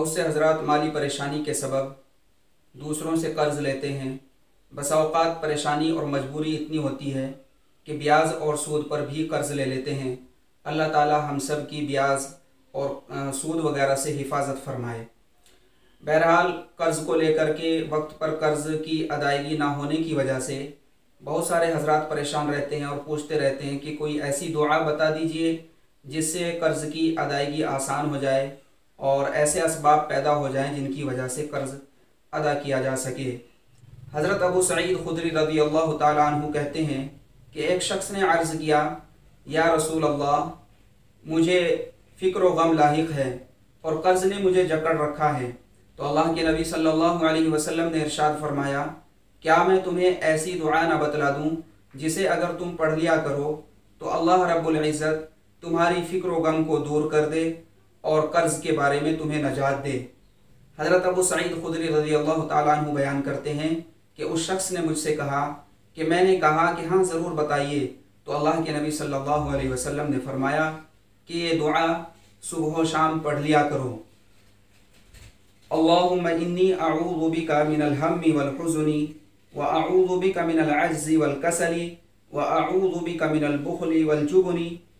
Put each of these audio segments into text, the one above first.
بہت سے حضرات مالی پریشانی کے سبب دوسروں سے قرض لیتے ہیں۔ بسا اوقات پریشانی اور مجبوری اتنی ہوتی ہے کہ بیاض اور سود پر بھی قرض لے لیتے ہیں۔ اللہ تعالی ہم سب کی بیاض اور سود وغیرہ سے حفاظت فرمائے۔ بہرحال قرض کو لے کر کے وقت پر قرض کی ادائیگی نہ ہونے کی وجہ سے بہت سارے حضرات پریشان رہتے ہیں اور پوچھتے رہتے ہیں کہ کوئی ایسی دعا بتا دیجئے جس سے قرض کی ادائیگی آسان ہو جائے اور ایسے اسباب پیدا ہو جائیں جن کی وجہ سے قرض ادا کیا جا سکے۔ حضرت ابو سعید خدری رضی اللہ تعالیٰ عنہ کہتے ہیں کہ ایک شخص نے عرض کیا، یا رسول اللہ، مجھے فکر و غم لاحق ہے اور قرض نے مجھے جکڑ رکھا ہے۔ تو اللہ کے نبی صلی اللہ علیہ وسلم نے ارشاد فرمایا، کیا میں تمہیں ایسی دعا نہ بتلا دوں جسے اگر تم پڑھ لیا کرو تو اللہ رب العزت تمہاری فکر و غم کو دور کر دے اور قرض کے بارے میں تمہیں نجات دے۔ حضرت ابو سعید خدری رضی اللہ تعالیٰ عنہ بیان کرتے ہیں کہ اس شخص نے مجھ سے کہا کہ میں نے کہا کہ ہاں ضرور بتائیے، تو اللہ کے نبی صلی اللہ علیہ وسلم نے فرمایا کہ یہ دعا صبح و شام پڑھ لیا کرو۔ اللہم انی اعوذ بک من الہم والحزن واعوذ بک من العجز والکسل واعوذ بک من البخل والجبن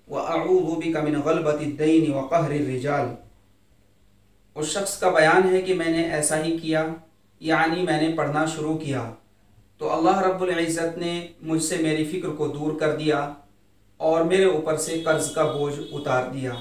واعوذ بک من غلبۃ الدین وقہر الرجال۔ اس شخص کا بیان ہے کہ میں نے ایسا ہی کیا، یعنی میں نے پڑھنا شروع کیا تو اللہ رب العزت نے مجھ سے میری فکر کو دور کر دیا اور میرے اوپر سے قرض کا بوجھ اتار دیا۔